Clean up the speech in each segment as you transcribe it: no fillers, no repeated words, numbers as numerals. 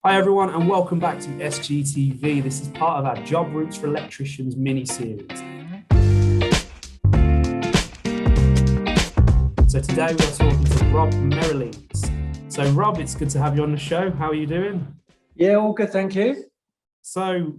Hi everyone, and welcome back to SGTV. This is part of our Job Routes for Electricians mini-series. So today we are talking to Rob Merrilees. So Rob, it's good to have you on the show. How are you doing? Yeah, all good, thank you. So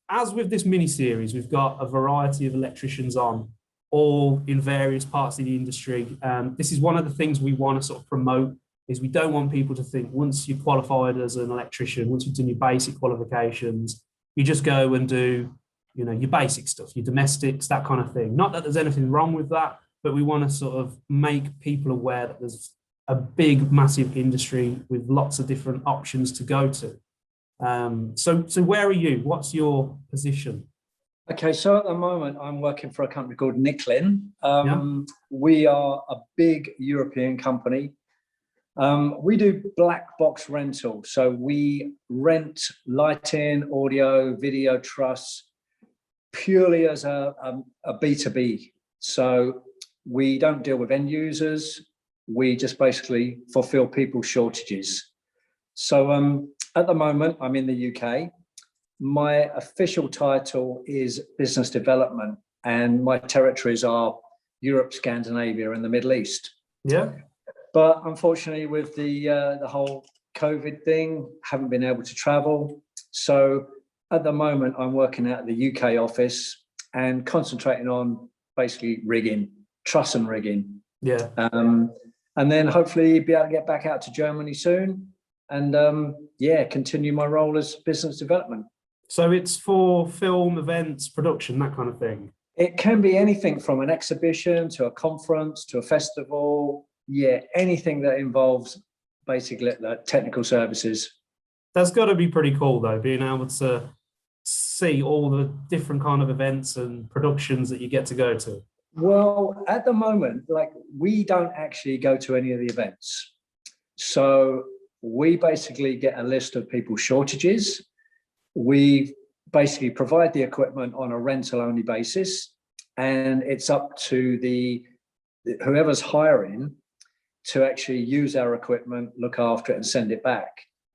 as with this mini-series, we've got a variety of electricians on, all in various parts of the industry. This is one of the things we want to sort of promote, is we don't want people to think once you're qualified as an electrician, once you've done your basic qualifications, you just go and do, your basic stuff, your domestics, that kind of thing. Not that there's anything wrong with that, but we want to sort of make people aware that there's a big, massive industry with lots of different options to go to. So where are you? What's your position? Okay, so at the moment, I'm working for a company called Nicklin. Yeah. We are a big European company. We do black box rental. So we rent lighting, audio, video truss purely as a B2B. So we don't deal with end users. We just basically fulfill people's shortages. So at the moment, I'm in the UK. My official title is business development, and my territories are Europe, Scandinavia, and the Middle East. Yeah. But unfortunately, with the whole COVID thing, haven't been able to travel. So at the moment, I'm working out of the UK office and concentrating on basically rigging, truss and rigging. Yeah. And then hopefully be able to get back out to Germany soon and continue my role as business development. So it's for film, events, production, that kind of thing. It can be anything from an exhibition to a conference to a festival. Yeah, anything that involves basically the technical services. That's got to be pretty cool, though, being able to see all the different kind of events and productions that you get to go to. Well, at the moment, we don't actually go to any of the events. So we basically get a list of people's shortages. We basically provide the equipment on a rental-only basis, and it's up to whoever's hiring to actually use our equipment, look after it, and send it back.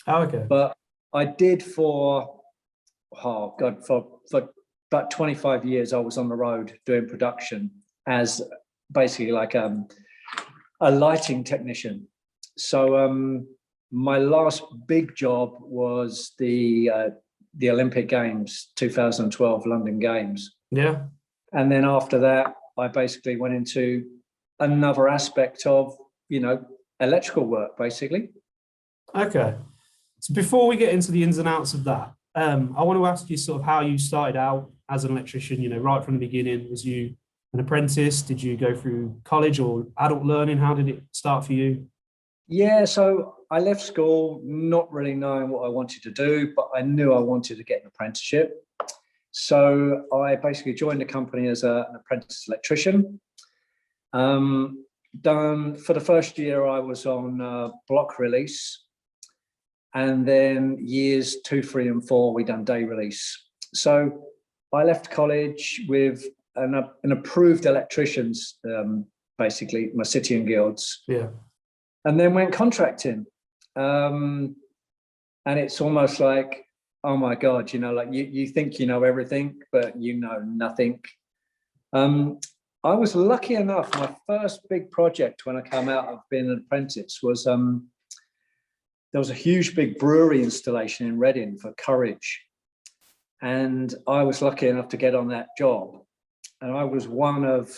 Oh, okay. But I did for about 25 years, I was on the road doing production as basically like a lighting technician. So my last big job was the Olympic Games, 2012 London Games. Yeah. And then after that, I basically went into another aspect of, electrical work, basically. Okay. So before we get into the ins and outs of that, I want to ask you sort of how you started out as an electrician, right from the beginning. Was you an apprentice? Did you go through college or adult learning? How did it start for you? Yeah, so I left school not really knowing what I wanted to do, but I knew I wanted to get an apprenticeship. So I basically joined the company as an apprentice electrician. Done for the first year, I was on block release. And then years 2, 3, and 4, we done day release. So I left college with an approved electricians, basically, my city and guilds. Yeah. And then went contracting. And it's almost like, oh my God, you think you know everything, but you know nothing. I was lucky enough, my first big project when I came out of being an apprentice was, there was a huge big brewery installation in Reading for Courage. And I was lucky enough to get on that job. And I was one of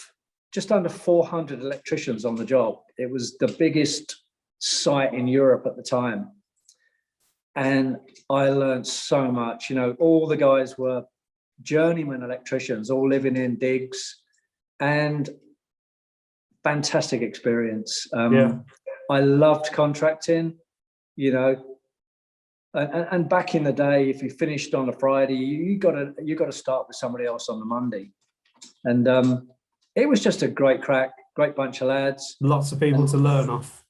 just under 400 electricians on the job. It was the biggest site in Europe at the time. And I learned so much. All the guys were journeyman electricians, all living in digs, and fantastic experience. I loved contracting, and back in the day, if you finished on a Friday, you got to start with somebody else on the Monday. And it was just a great crack, great bunch of lads. Lots of people to learn off.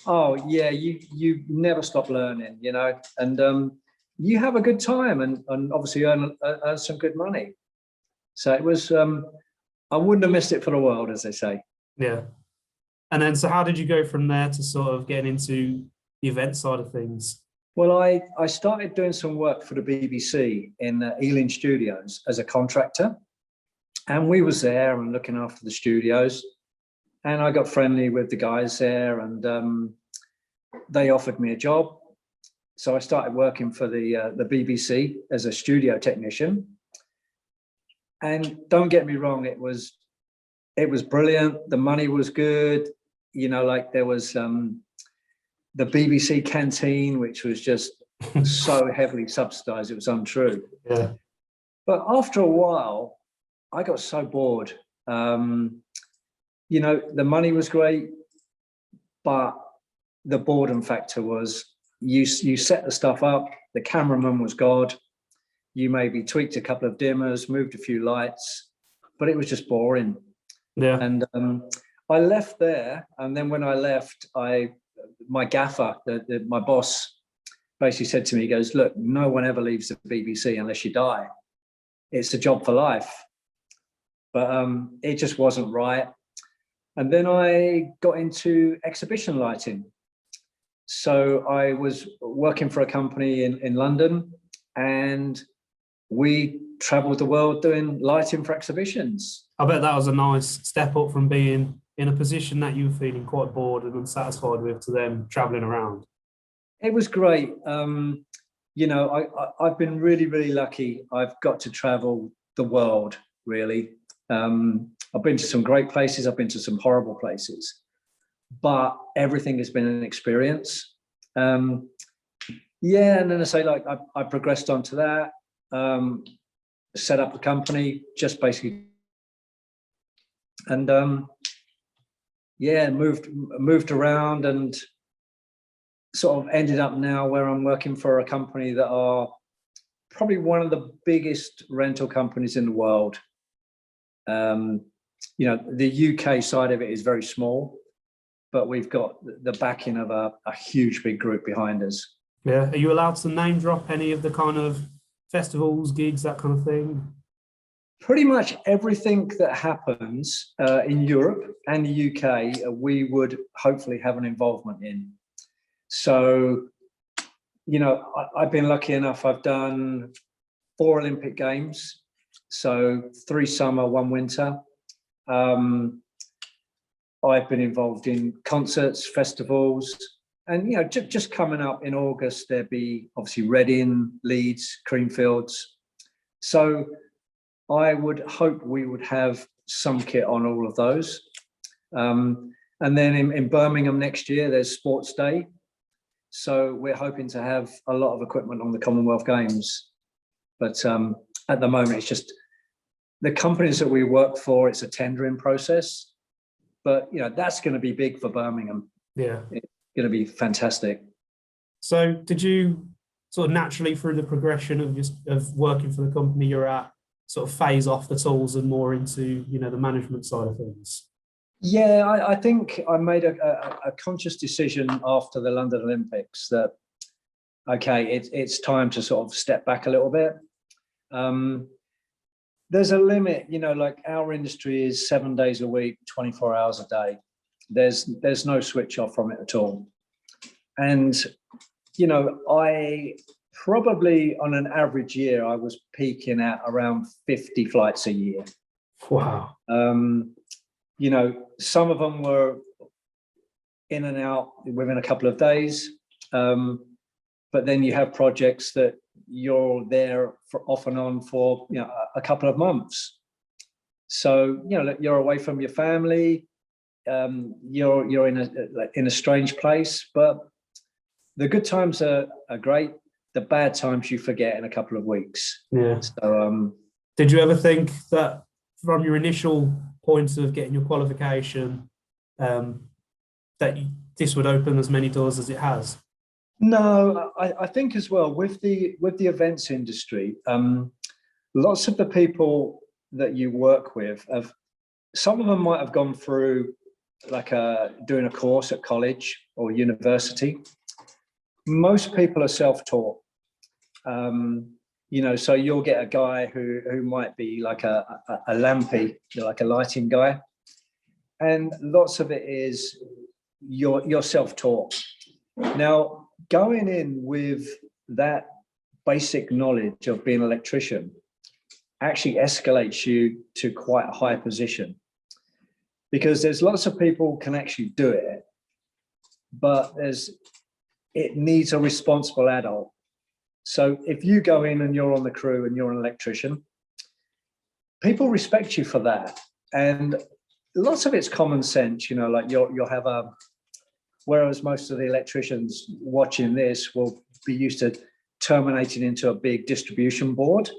Oh yeah, you never stop learning, and you have a good time and obviously earn some good money. So it was, I wouldn't have missed it for the world, as they say. Yeah. And then, so how did you go from there to sort of getting into the event side of things? Well, I started doing some work for the BBC in Ealing Studios as a contractor, and we was there and looking after the studios, and I got friendly with the guys there, and they offered me a job. So I started working for the BBC as a studio technician. And don't get me wrong, it was brilliant. The money was good. You know, like there was the BBC canteen, which was just so heavily subsidized, it was untrue. Yeah. But after a while, I got so bored. You know, the money was great, but the boredom factor was you set the stuff up, the cameraman was God, you maybe tweaked a couple of dimmers, moved a few lights, but it was just boring. Yeah. And I left there, and then when I left, my gaffer, my boss, basically said to me, he goes, look, no one ever leaves the BBC unless you die. It's a job for life. But it just wasn't right. And then I got into exhibition lighting. So I was working for a company in London, and we traveled the world doing lighting for exhibitions. I bet that was a nice step up from being in a position that you were feeling quite bored and unsatisfied with to then traveling around. It was great. You know, I've been really, really lucky. I've got to travel the world, really. I've been to some great places. I've been to some horrible places, but everything has been an experience. Yeah, and then I say, like, I progressed onto that, set up a company, just basically, and yeah, moved around and sort of ended up now where I'm working for a company that are probably one of the biggest rental companies in the world. You know, the UK side of it is very small, but we've got the backing of a huge big group behind us. Yeah. Are you allowed to name drop any of the kind of festivals, gigs, that kind of thing? Pretty much everything that happens in Europe and the UK, we would hopefully have an involvement in. So, you know, I've been lucky enough, I've done 4 Olympic Games, so 3 summer, 1 winter. I've been involved in concerts, festivals, and, you know, just coming up in August, there'd be obviously Reading, Leeds, Creamfields. So I would hope we would have some kit on all of those. And then in Birmingham next year, there's Sports Day. So we're hoping to have a lot of equipment on the Commonwealth Games. But at the moment, it's just the companies that we work for, it's a tendering process. But, you know, that's going to be big for Birmingham. Yeah. It's going to be fantastic. So did you sort of naturally, through the progression of working for the company you're at, sort of phase off the tools and more into, you know, the management side of things? Yeah, I think I made a conscious decision after the London Olympics that, okay, it's time to sort of step back a little bit. There's a limit, you know, like our industry is 7 days a week, 24 hours a day. There's no switch off from it at all. And, you know, I probably on an average year, I was peaking at around 50 flights a year. Wow. You know, some of them were in and out within a couple of days. But then you have projects that you're there for off and on for, you know, a couple of months. So, you know, you're away from your family. You're in a strange place, but the good times are great. The bad times you forget in a couple of weeks. Yeah. So, did you ever think that from your initial point of getting your qualification, that this would open as many doors as it has? No, I think as well with the events industry, lots of the people that you work with some of them might have gone through like doing a course at college or university. Most people are self-taught. You know, so you'll get a guy who might be like a lampy, like a lighting guy, and lots of it is you're self-taught. Now, going in with that basic knowledge of being an electrician actually escalates you to quite a high position, because there's lots of people can actually do it, but it needs a responsible adult. So if you go in and you're on the crew and you're an electrician, people respect you for that. And lots of it's common sense, you know, like you'll have whereas most of the electricians watching this will be used to terminating into a big distribution board.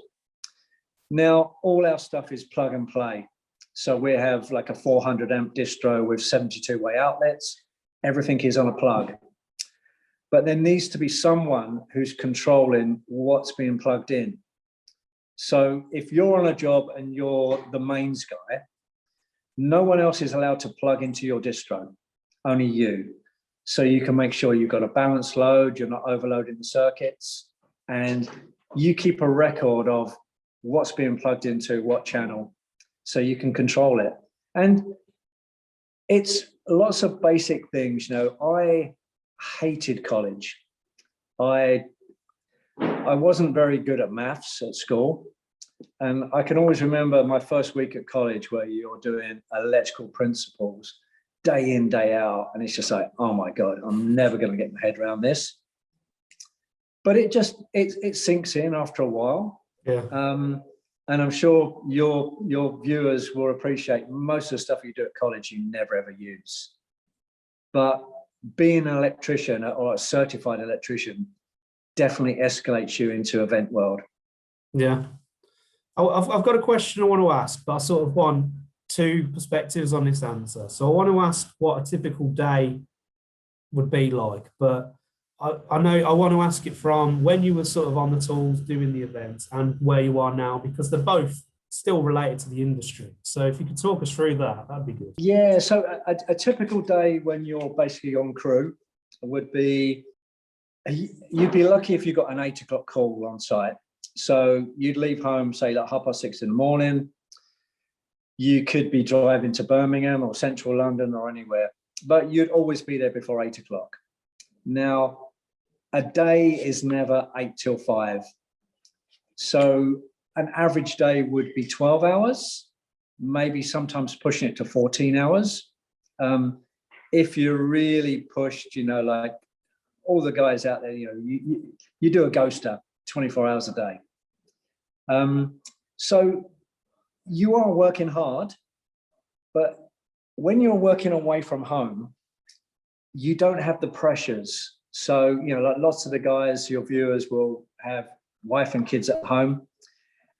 Now, all our stuff is plug and play. So we have like a 400 amp distro with 72-way outlets. Everything is on a plug. But there needs to be someone who's controlling what's being plugged in. So if you're on a job and you're the mains guy, no one else is allowed to plug into your distro, only you. So you can make sure you've got a balanced load, you're not overloading the circuits, and you keep a record of what's being plugged into what channel, so you can control it. And it's lots of basic things. You know, I hated college. I wasn't very good at maths at school. And I can always remember my first week at college where you're doing electrical principles day in, day out. And it's just like, oh my God, I'm never going to get my head around this. But it sinks in after a while. Yeah. And I'm sure your viewers will appreciate most of the stuff you do at college you never ever use. But being an electrician or a certified electrician definitely escalates you into event world. Yeah. I've got a question I want to ask, but I sort of want two perspectives on this answer. So I want to ask what a typical day would be like, but I know I want to ask it from when you were sort of on the tools doing the events and where you are now, because they're both still related to the industry. So if you could talk us through that, that'd be good. Yeah, so a typical day when you're basically on crew would be, you'd be lucky if you got an 8 o'clock call on site. So you'd leave home, say like 6:30 in the morning. You could be driving to Birmingham or central London or anywhere, but you'd always be there before 8 o'clock. Now, a day is never 8 till 5. So an average day would be 12 hours, maybe sometimes pushing it to 14 hours. If you're really pushed, you know, like all the guys out there, you know, you do a ghoster 24 hours a day. So you are working hard, but when you're working away from home, you don't have the pressures. So, you know, like lots of the guys, your viewers will have wife and kids at home,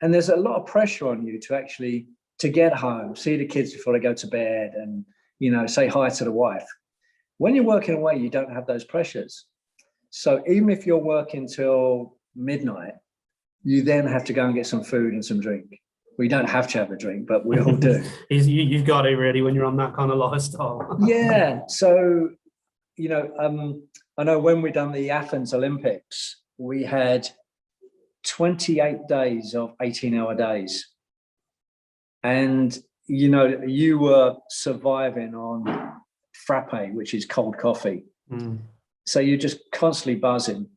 and there's a lot of pressure on you to get home, see the kids before they go to bed, and, you know, say hi to the wife. When you're working away, you don't have those pressures. So even if you're working till midnight, you then have to go and get some food and some drink. We don't have to have a drink, but we all do. You've got it really when you're on that kind of lifestyle. Yeah. So, you know, I know when we done the Athens Olympics, we had 28 days of 18-hour days. And, you know, you were surviving on frappe, which is cold coffee. Mm. So you're just constantly buzzing.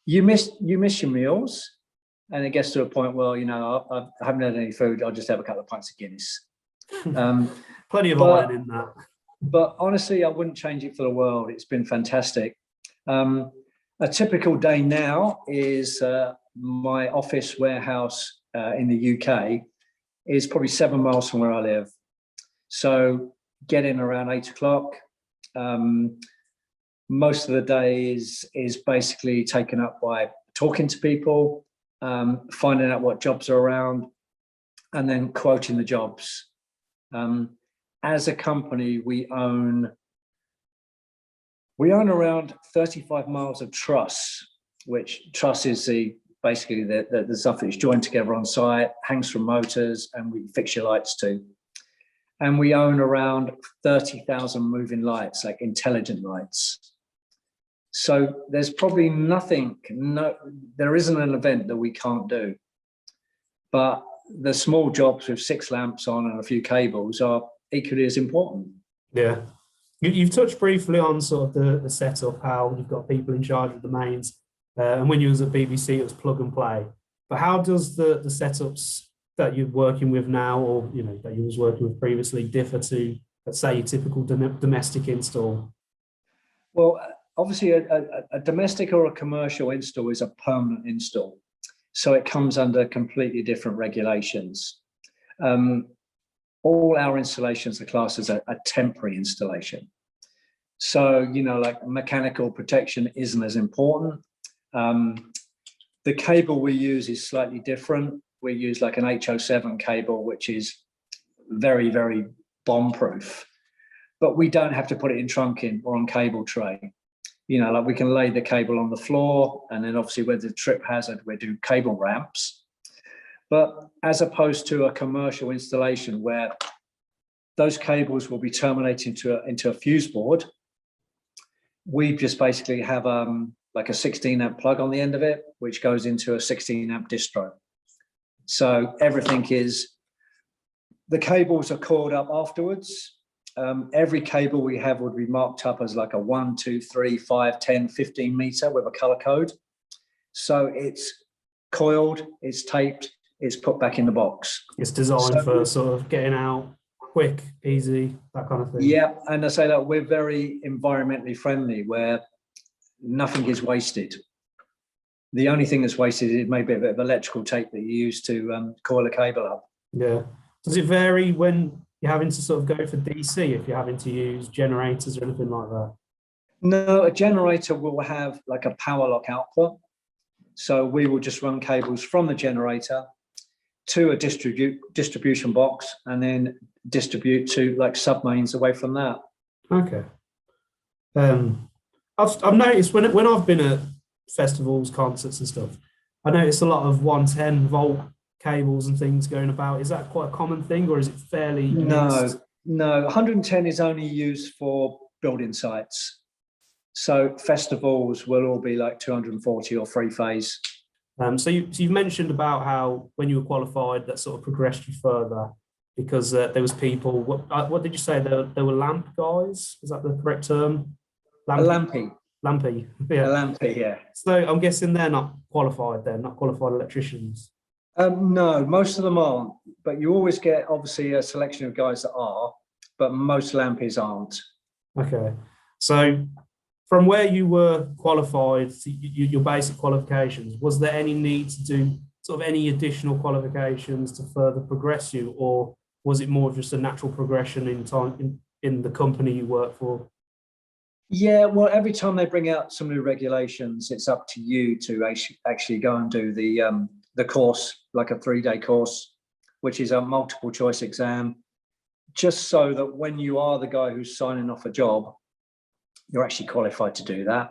You miss your meals, and it gets to a point where, you know, I haven't had any food. I'll just have a couple of pints of Guinness. Plenty of iron in that. But honestly, I wouldn't change it for the world. It's been fantastic. A typical day now is my office warehouse in the UK is probably 7 miles from where I live. So get in around 8 o'clock. Most of the day is basically taken up by talking to people, finding out what jobs are around, and then quoting the jobs. As a company, we own around 35 miles of truss, which truss is basically the stuff that's joined together on site, hangs from motors, and we fix your lights to. And we own around 30,000 moving lights, like intelligent lights. So there's probably there isn't an event that we can't do. But the small jobs with 6 lamps on and a few cables are equally as important. Yeah. You've touched briefly on sort of the setup, how you've got people in charge of the mains, and when you was at BBC, it was plug and play. But how does the setups that you're working with now, or that you was working with previously, differ to, let's say, your typical domestic install? Well, obviously, a domestic or a commercial install is a permanent install, so it comes under completely different regulations. All our installations are classed as a temporary installation. So, like mechanical protection isn't as important. The cable we use is slightly different. We use like an H07 cable, which is very, very bomb-proof, but we don't have to put it in trunking or on cable tray. Like we can lay the cable on the floor, and then obviously with the trip hazard, we do cable ramps. But as opposed to a commercial installation where those cables will be terminated into a fuse board, we just basically have like a 16 amp plug on the end of it, which goes into a 16 amp distro. So everything the cables are coiled up afterwards. Every cable we have would be marked up as like a 1, 2, 3, 5, 10, 15 meter with a color code. So it's coiled, it's taped, it's put back in the box. It's designed for sort of getting out quick, easy, that kind of thing. Yeah, and I say that we're very environmentally friendly, where nothing is wasted. The only thing that's wasted is maybe a bit of electrical tape that you use to coil a cable up. Yeah. Does it vary when you're having to sort of go for DC, if you're having to use generators or anything like that? No, a generator will have like a power lock output. So we will just run cables from the generator to a distribution box, and then distribute to like submains away from that. Okay. I've noticed when I've been at festivals, concerts and stuff, I noticed a lot of 110 volt cables and things going about. Is that quite a common thing, or is it fairly mixed? No, 110 is only used for building sites. So festivals will all be like 240 or three phase. So you've mentioned about how when you were qualified, that sort of progressed you further because there was people. What did you say? There were lamp guys. Is that the correct term? Lampy. Lampy. Yeah. A lampy. Yeah. So I'm guessing they're not qualified. They're not qualified electricians. No, most of them aren't. But you always get obviously a selection of guys that are, but most lampies aren't. Okay. So from where you were qualified, your basic qualifications, was there any need to do sort of any additional qualifications to further progress you, or was it more just a natural progression in time in the company you work for? Yeah, well, every time they bring out some new regulations, it's up to you to actually go and do the course, like a 3-day course, which is a multiple choice exam, just so that when you are the guy who's signing off a job, you're actually qualified to do that.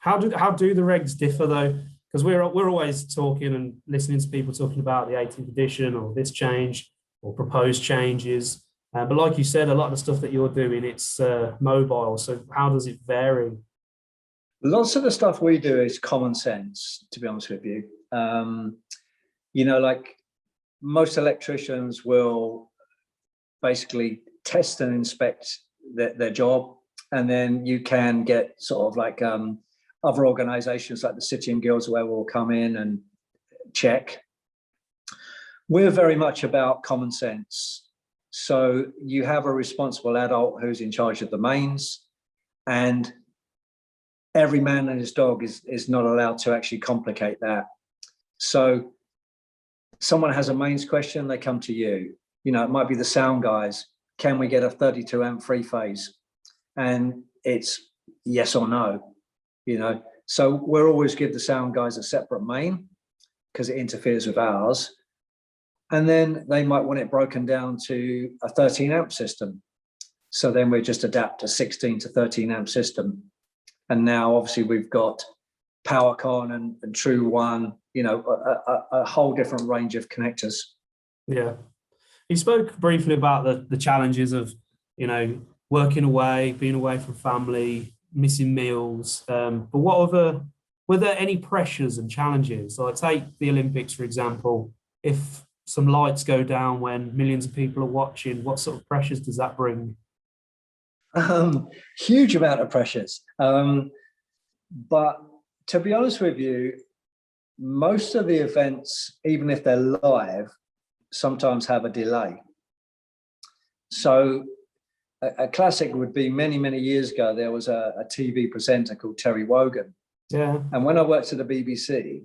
How do the regs differ though? Because we're always talking and listening to people talking about the 18th edition or this change or proposed changes. But like you said, a lot of the stuff that you're doing, it's mobile. So how does it vary? Lots of the stuff we do is common sense, to be honest with you. Like most electricians will basically test and inspect their job. And then you can get sort of like other organizations like the City and Guilds where we'll come in and check. We're very much about common sense. So you have a responsible adult who's in charge of the mains, and every man and his dog is not allowed to actually complicate that. So someone has a mains question, they come to you. It might be the sound guys. Can we get a 32 amp 3-phase? And it's yes or no, So we'll always give the sound guys a separate main because it interferes with ours. And then they might want it broken down to a 13 amp system. So then we just adapt a 16 to 13 amp system. And now obviously we've got PowerCon and True One, a whole different range of connectors. Yeah. You spoke briefly about the challenges of, working away, being away from family, missing meals. But were there any pressures and challenges? Like take the Olympics, for example. If some lights go down when millions of people are watching, what sort of pressures does that bring? Huge amount of pressures. But to be honest with you, most of the events, even if they're live, sometimes have a delay. So a classic would be many, many years ago, there was a TV presenter called Terry Wogan. Yeah. And when I worked at the BBC,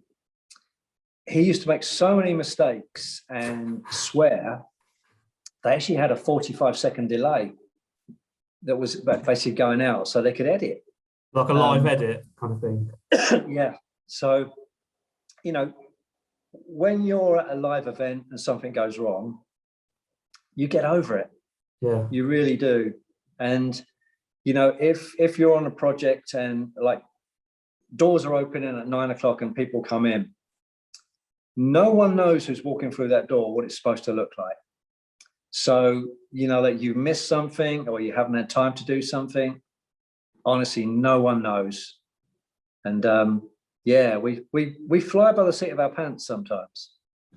he used to make so many mistakes and swear. They actually had a 45-second delay that was basically going out so they could edit. Like a live edit kind of thing. Yeah. So, you know, when you're at a live event and something goes wrong, you get over it. Yeah. You really do. And, you know, if you're on a project and like doors are opening at 9 o'clock and people come in, no one knows who's walking through that door what it's supposed to look like. So, you know, that you've missed something or you haven't had time to do something, honestly, no one knows. And yeah, we fly by the seat of our pants sometimes.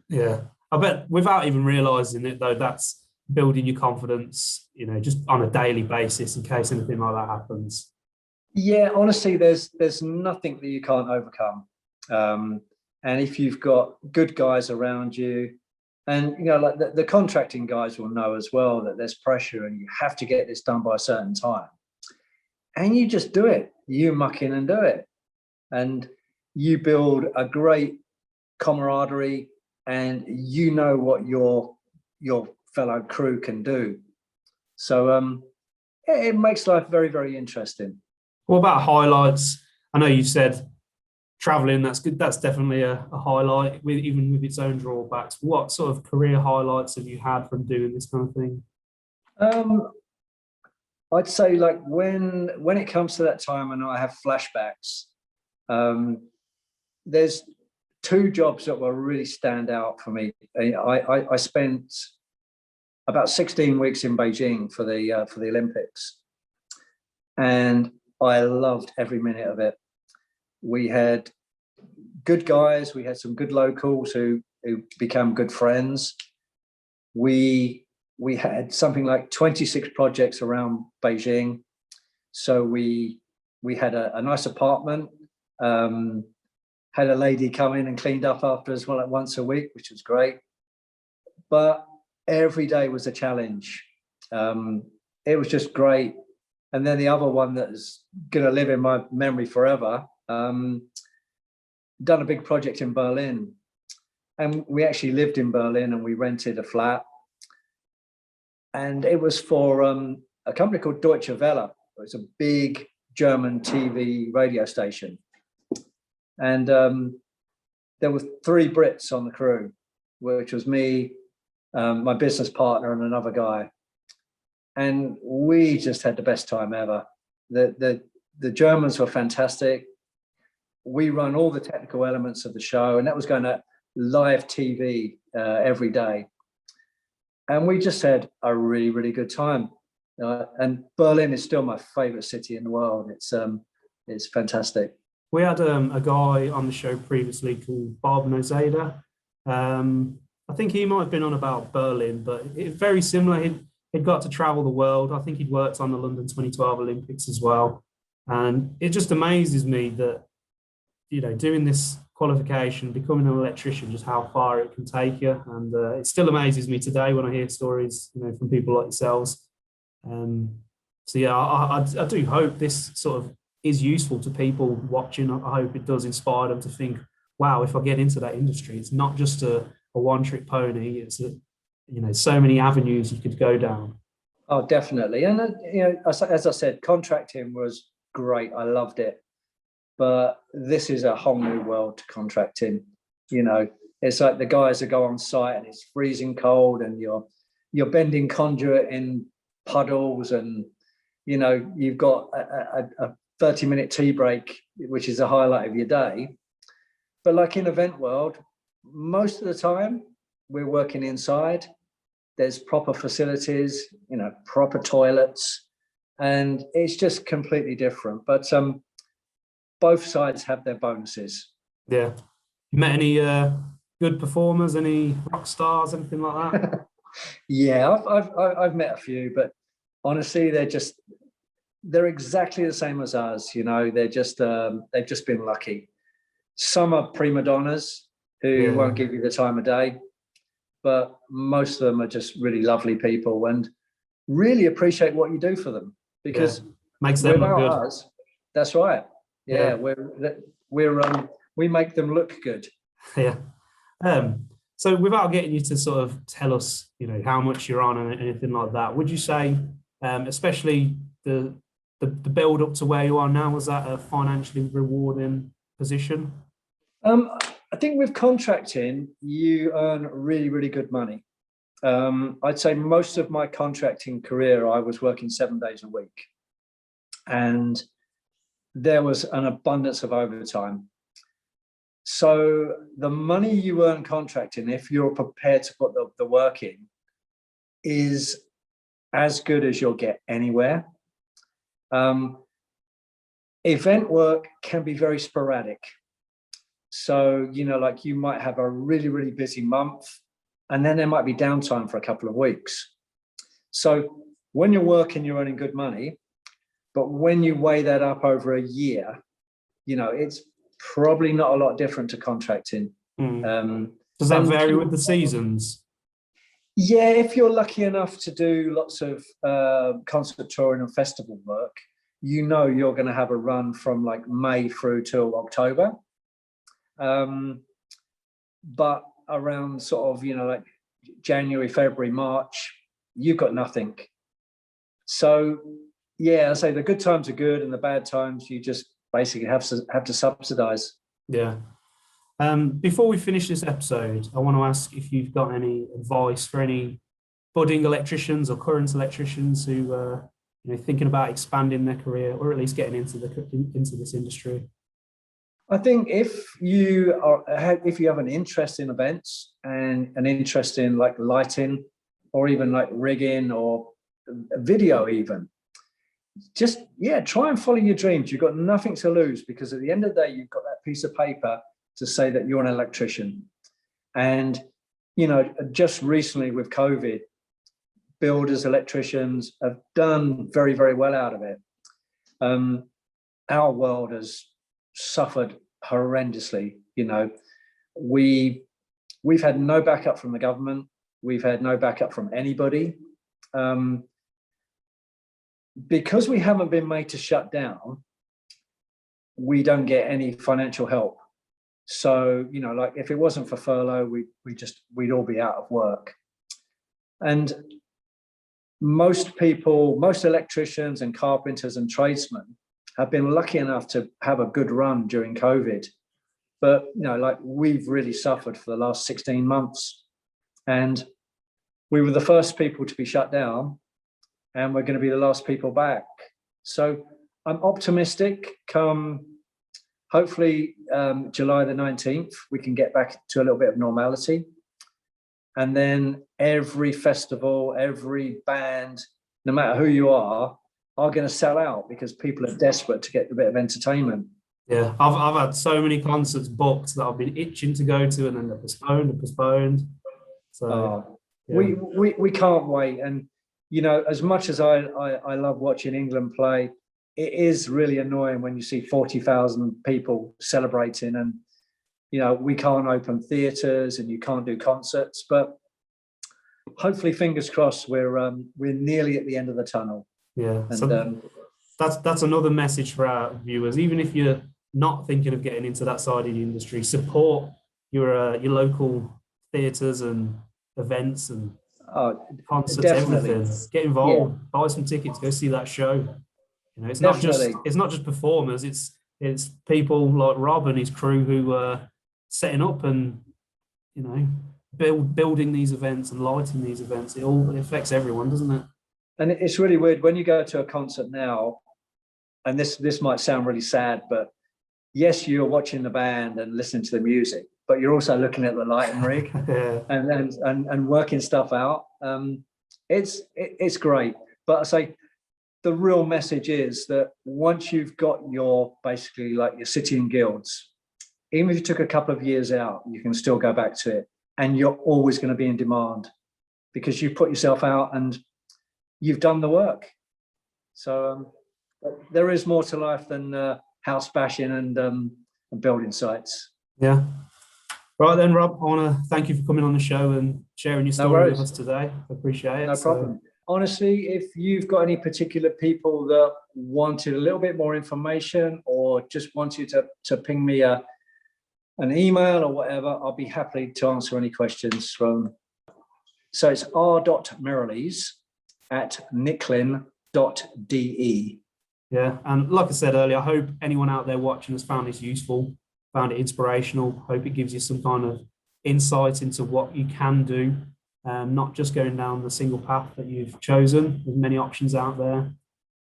Yeah. I bet without even realizing it though, that's building your confidence, you know, just on a daily basis in case anything like that happens. Yeah, honestly, there's nothing that you can't overcome. And if you've got good guys around you, and you know, like the contracting guys will know as well that there's pressure and you have to get this done by a certain time. And you just do it. You muck in and do it. And you build a great camaraderie and you know what your fellow crew can do. So it makes life very, very interesting. What about highlights? I know you said traveling, that's good. That's definitely a highlight, even with its own drawbacks. What sort of career highlights have you had from doing this kind of thing? I'd say like when it comes to that time and I have flashbacks, there's two jobs that will really stand out for me. I spent about 16 weeks in Beijing for the Olympics, and I loved every minute of it. We had good guys. We had some good locals who became good friends. We had something like 26 projects around Beijing. So we had a nice apartment, had a lady come in and cleaned up after us like once a week, which was great. But every day was a challenge. It was just great. And then the other one that's going to live in my memory forever, done a big project in Berlin. And we actually lived in Berlin and we rented a flat. And it was for a company called Deutsche Welle. It's a big German TV radio station. And there were 3 Brits on the crew, which was me, my business partner, and another guy. And we just had the best time ever. The Germans were fantastic. We run all the technical elements of the show, and that was going to live TV every day. And we just had a really, really good time. And Berlin is still my favorite city in the world. It's fantastic. We had a guy on the show previously called Bob Nozada. I think he might have been on about Berlin, but very similar. He'd got to travel the world. I think he'd worked on the London 2012 Olympics as well. And it just amazes me that, you know, doing this qualification, becoming an electrician, just how far it can take you. And it still amazes me today when I hear stories, you know, from people like yourselves. So yeah, I do hope this sort of is useful to people watching. I hope it does inspire them to think, wow, if I get into that industry, it's not just a one-trick pony. It's you know, so many avenues you could go down. Oh, definitely. And you know, as I said, contracting was great. I loved it. But this is a whole new world to contracting. You know, it's like the guys that go on site and it's freezing cold and you're bending conduit in puddles, and you know, you've got a 30-minute tea break, which is a highlight of your day. But like in event world, most of the time we're working inside. There's proper facilities, you know, proper toilets, and it's just completely different. But both sides have their bonuses. Yeah. You met any good performers, any rock stars, anything like that? Yeah, I've met a few, but honestly, they're just they're exactly the same as us. You know, they've just been lucky. Some are prima donnas who won't give you the time of day, but most of them are just really lovely people and really appreciate what you do for them, because makes them look good. us, that's right. Yeah, we make them look good. Yeah. So without getting you to sort of tell us, you know, how much you're on and anything like that, would you say, especially the build up to where you are now, was that a financially rewarding position? I think with contracting, you earn really, really good money. I'd say most of my contracting career, I was working 7 days a week, and there was an abundance of overtime. So the money you earn contracting, if you're prepared to put the work in, is as good as you'll get anywhere. Event work can be very sporadic. So, you know, like you might have a really, really busy month, and then there might be downtime for a couple of weeks. So when you're working, you're earning good money. But when you weigh that up over a year, you know, it's probably not a lot different to contracting. Does that vary with the seasons? Yeah, if you're lucky enough to do lots of concert touring and festival work, you know you're going to have a run from like May through till October. But around sort of, you know, like January, February, March, you've got nothing. So yeah, I say the good times are good, and the bad times you just basically have to subsidize. Yeah. Before we finish this episode, I want to ask if you've got any advice for any budding electricians or current electricians who are, you know, thinking about expanding their career or at least getting into this industry. I think if you have an interest in events and an interest in like lighting or even like rigging or video even, just, try and follow your dreams. You've got nothing to lose, because at the end of the day, you've got that piece of paper to say that you're an electrician. And, you know, just recently with COVID, builders, electricians have done very, very well out of it. Our world has suffered horrendously. You know, we've had no backup from the government. We've had no backup from anybody. Because we haven't been made to shut down, we don't get any financial help. So, you know, like if it wasn't for furlough, we'd all be out of work. And most electricians and carpenters and tradesmen have been lucky enough to have a good run during COVID. But, you know, like we've really suffered for the last 16 months. And we were the first people to be shut down, and we're going to be the last people back. So I'm optimistic. Come, hopefully, July the 19th, we can get back to a little bit of normality. And then every festival, every band, no matter who you are going to sell out, because people are desperate to get a bit of entertainment. Yeah, I've had so many concerts booked that I've been itching to go to, and then they're postponed. So we can't wait. And you know, as much as I love watching England play, it is really annoying when you see 40,000 people celebrating, and you know, we can't open theatres and you can't do concerts. But hopefully, fingers crossed, we're nearly at the end of the tunnel. Yeah, and so that's another message for our viewers. Even if you're not thinking of getting into that side of the industry, support your local theatres and events and concerts, definitely. Everything. Get involved, buy some tickets, go see that show. You know, it's not just performers. It's people like Rob and his crew who are setting up and, you know, building these events and lighting these events. It affects everyone, doesn't it? And it's really weird when you go to a concert now, and this might sound really sad, but yes, you're watching the band and listening to the music, but you're also looking at the lighting rig and working stuff out. It's great. But I say the real message is that once you've got your basically like your city and guilds, even if you took a couple of years out, you can still go back to it, and you're always going to be in demand because you put yourself out and you've done the work. So But there is more to life than house bashing and building sites. Yeah. Right then, Rob, I want to thank you for coming on the show and sharing your story with us today. I appreciate it. No problem. Honestly, if you've got any particular people that wanted a little bit more information or just want you to ping me an email or whatever, I'll be happy to answer any questions from. So it's r.merrilees@nicklin.de. Yeah, and like I said earlier, I hope anyone out there watching has found this useful, found it inspirational. Hope it gives you some kind of insight into what you can do, not just going down the single path that you've chosen. There's many options out there.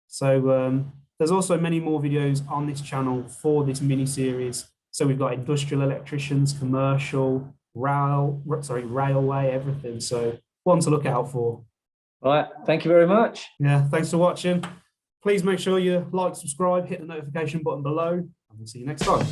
So there's also many more videos on this channel for this mini series. So we've got industrial electricians, commercial, railway, everything. So one to look out for. All right, thank you very much. Yeah, thanks for watching. Please make sure you like, subscribe, hit the notification button below, and we'll see you next time.